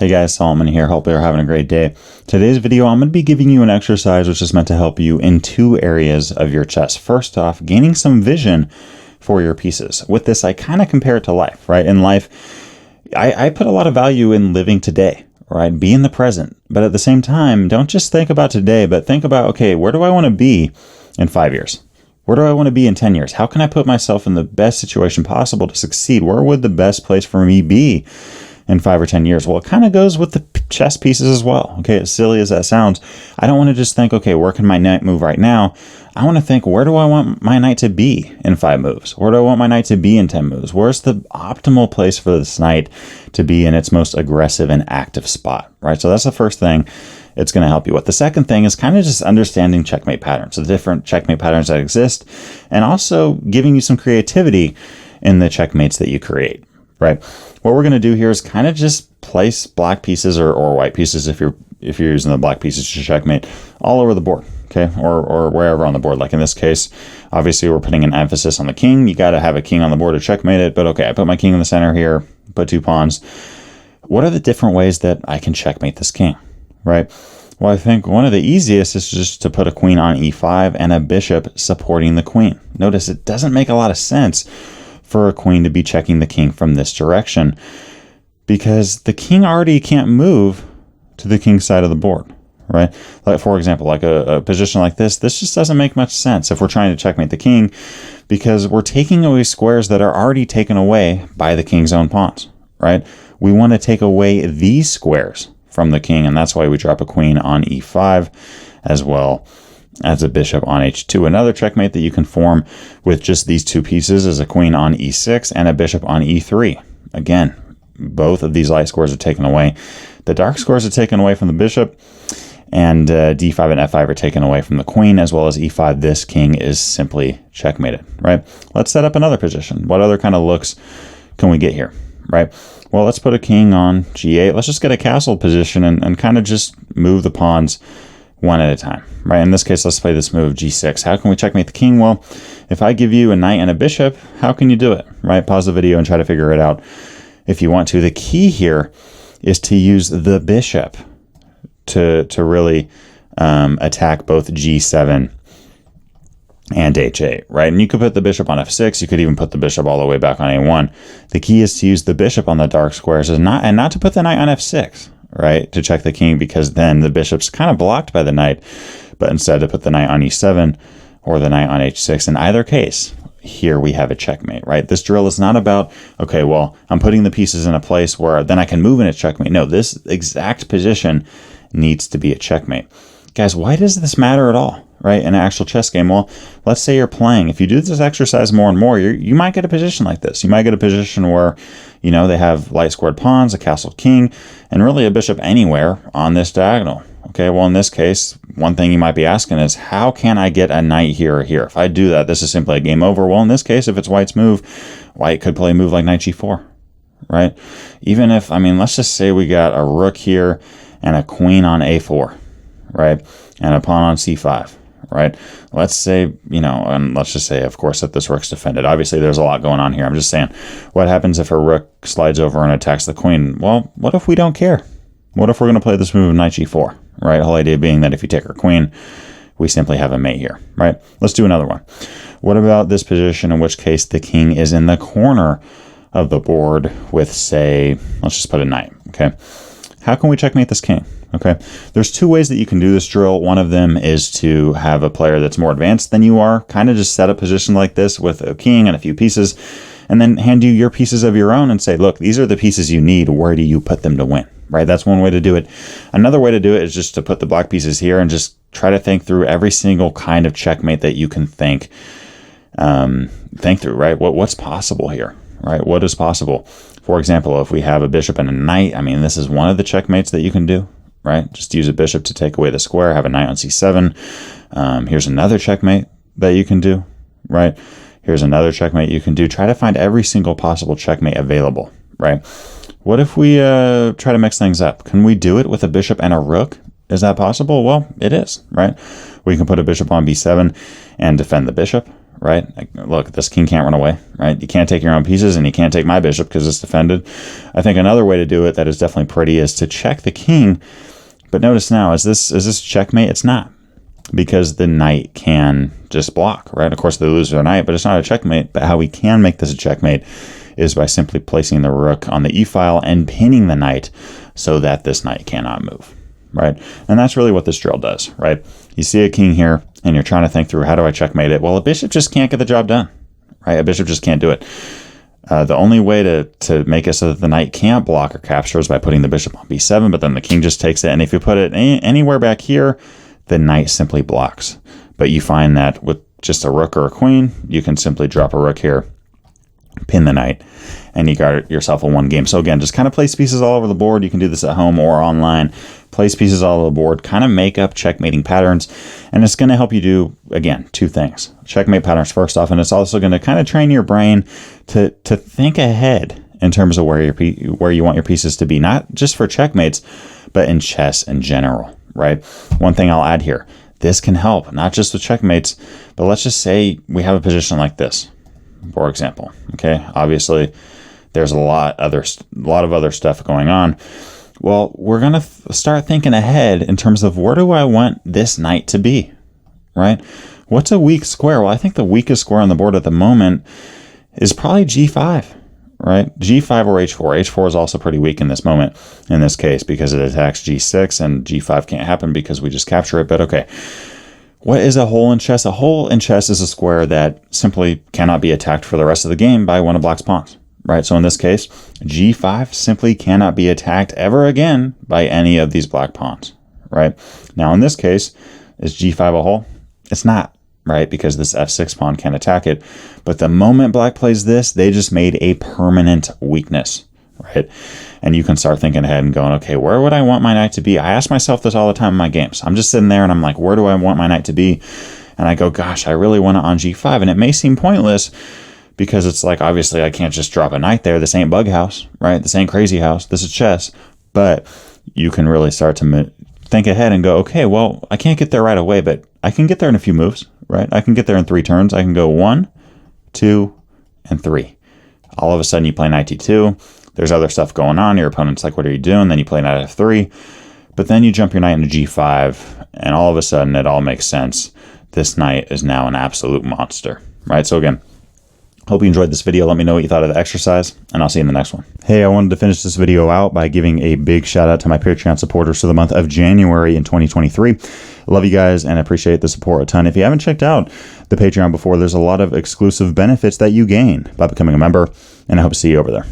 Hey guys, Solomon here. Hope you're having a great day. Today's video, I'm going to be giving you an exercise which is meant to help you in two areas of your chess. First off, gaining some vision for your pieces. With this, I kind of compare it to life, right? In life, I put a lot of value in living today, right? Be in the present. But at the same time, don't just think about today, but think about, okay, where do I want to be in 5 years? Where do I want to be in 10 years? How can I put myself in the best situation possible to succeed? Where would the best place for me be in 5 or 10 years? Well, it kind of goes with the chess pieces as well. Okay, as silly as that sounds, I don't want to just think, okay, where can my knight move right now? I want to think, where do I want my knight to be in 5 moves? Where do I want my knight to be in 10 moves? Where's the optimal place for this knight to be in its most aggressive and active spot, right? So that's the first thing it's going to help you with. The second thing is kind of just understanding checkmate patterns, the different checkmate patterns that exist, and also giving you some creativity in the checkmates that you create, right? What we're going to do here is kind of just place black pieces or white pieces if you're using the black pieces to checkmate all over the board, okay, or wherever on the board. Like in this case, obviously we're putting an emphasis on the king. You got to have a king on the board to checkmate it, but okay, I put my king in the center here, put 2 pawns. What are the different ways that I can checkmate this king, right? Well, I think one of the easiest is just to put a queen on e5 and a bishop supporting the queen. Notice it doesn't make a lot of sense for a queen to be checking the king from this direction because the king already can't move to the king's side of the board, right? Like for example, like a position like this just doesn't make much sense if we're trying to checkmate the king because we're taking away squares that are already taken away by the king's own pawns, right? We want to take away these squares from the king, and that's why we drop a queen on e5 as well as a bishop on h2. Another checkmate that you can form with just these 2 pieces is a queen on e6 and a bishop on e3. Again, both of these light squares are taken away. The dark squares are taken away from the bishop, and d5 and f5 are taken away from the queen, as well as e5. This king is simply checkmated, right? Let's set up another position. What other kind of looks can we get here, right? Well, let's put a king on g8. Let's just get a castle position and kind of just move the pawns one at a time, right? In this case, let's play this move g6. How can we checkmate the king? Well, if I give you a knight and a bishop, how can you do it, right? Pause the video and try to figure it out if you want to. The key here is to use the bishop to really attack both g7 and h8, right? And you could put the bishop on f6. You could even put the bishop all the way back on a1. The key is to use the bishop on the dark squares and not to put the knight on f6, right, to check the king, because then the bishop's kind of blocked by the knight, but instead to put the knight on e7 or the knight on h6. In either case, here we have a checkmate, right? This drill is not about, okay, well, I'm putting the pieces in a place where then I can move in a checkmate. No, this exact position needs to be a checkmate. Guys, why does this matter at all, right, in an actual chess game? Well, let's say you're playing. If you do this exercise more and more, you might get a position like this. You might get a position where, you know, they have light squared pawns, a castled king, and really a bishop anywhere on this diagonal. Okay, well, in this case, one thing you might be asking is, how can I get a knight here or here? If I do that, this is simply a game over. Well, in this case, if it's white's move, white could play a move like knight g4, right? Even if, I mean, let's just say we got a rook here and a queen on a4, right? And a pawn on c5, right? Let's say, you know, and let's just say, of course, that this rook's defended. Obviously, there's a lot going on here. I'm just saying, what happens if a rook slides over and attacks the queen? Well, what if we don't care? What if we're going to play this move knight g4, right? The whole idea being that if you take our queen, we simply have a mate here, right? Let's do another one. What about this position, in which case the king is in the corner of the board with, say, let's just put a knight, okay? How can we checkmate this king? Okay, there's 2 ways that you can do this drill. One of them is to have a player that's more advanced than you are, kind of just set a position like this with a king and a few pieces, and then hand you your pieces of your own and say, look, these are the pieces you need. Where do you put them to win, right? That's one way to do it. Another way to do it is just to put the black pieces here and just try to think through every single kind of checkmate that you can think through, right? What's possible here, right? What is possible? For example, if we have a bishop and a knight, I mean, this is one of the checkmates that you can do, right? Just use a bishop to take away the square, have a knight on c7. Here's another checkmate that you can do, right? Here's another checkmate you can do. Try to find every single possible checkmate available, right? What if we try to mix things up? Can we do it with a bishop and a rook? Is that possible? Well, it is, right? We can put a bishop on b7 and defend the bishop, right? Like, look, this king can't run away, right? You can't take your own pieces, and you can't take my bishop because it's defended. I think another way to do it that is definitely pretty is to check the king. But notice now, is this checkmate? It's not, because the knight can just block, right? Of course, they lose their knight, but it's not a checkmate. But how we can make this a checkmate is by simply placing the rook on the e-file and pinning the knight so that this knight cannot move, right? And that's really what this drill does, right? You see a king here, and you're trying to think through, how do I checkmate it? Well, a bishop just can't get the job done, right? A bishop just can't do it. The only way to make it so that the knight can't block or capture is by putting the bishop on b7, but then the king just takes it. And if you put it anywhere back here, the knight simply blocks. But you find that with just a rook or a queen, you can simply drop a rook here, pin the knight, and you got yourself a one game. So again, just kind of place pieces all over the board. You can do this at home or online. Place pieces all over the board, kind of make up checkmating patterns, and it's going to help you do, again, two things. Checkmate patterns first off, and it's also going to kind of train your brain to think ahead in terms of where you want your pieces to be, not just for checkmates, but in chess in general, right? One thing I'll add here, this can help, not just with checkmates, but let's just say we have a position like this, for example, okay? Obviously, there's a lot of other stuff going on. Well, we're going to start thinking ahead in terms of, where do I want this knight to be, right? What's a weak square? Well, I think the weakest square on the board at the moment is probably g5, right? g5 or h4. h4 is also pretty weak in this moment, in this case, because it attacks g6, and g5 can't happen because we just capture it. But okay, what is a hole in chess? A hole in chess is a square that simply cannot be attacked for the rest of the game by one of black's pawns. Right, so in this case, g5 simply cannot be attacked ever again by any of these black pawns, right? Now, in this case, is g5 a hole? It's not, right, because this f6 pawn can't attack it. But the moment black plays this, they just made a permanent weakness, right? And you can start thinking ahead and going, okay, where would I want my knight to be? I ask myself this all the time in my games. I'm just sitting there and I'm like, where do I want my knight to be? And I go, gosh, I really want it on g5. And it may seem pointless, because it's like, obviously, I can't just drop a knight there. This ain't Bug House, right? This ain't Crazy House. This is chess. But you can really start to think ahead and go, okay, well, I can't get there right away, but I can get there in a few moves, right? I can get there in 3 turns. I can go 1, 2, and 3. All of a sudden, you play knight d2. There's other stuff going on. Your opponent's like, what are you doing? Then you play knight f3. But then you jump your knight into g5, and all of a sudden, it all makes sense. This knight is now an absolute monster, right? So again, hope you enjoyed this video. Let me know what you thought of the exercise, and I'll see you in the next one. Hey, I wanted to finish this video out by giving a big shout out to my Patreon supporters for the month of January in 2023. Love you guys and appreciate the support a ton. If you haven't checked out the Patreon before, there's a lot of exclusive benefits that you gain by becoming a member, and I hope to see you over there.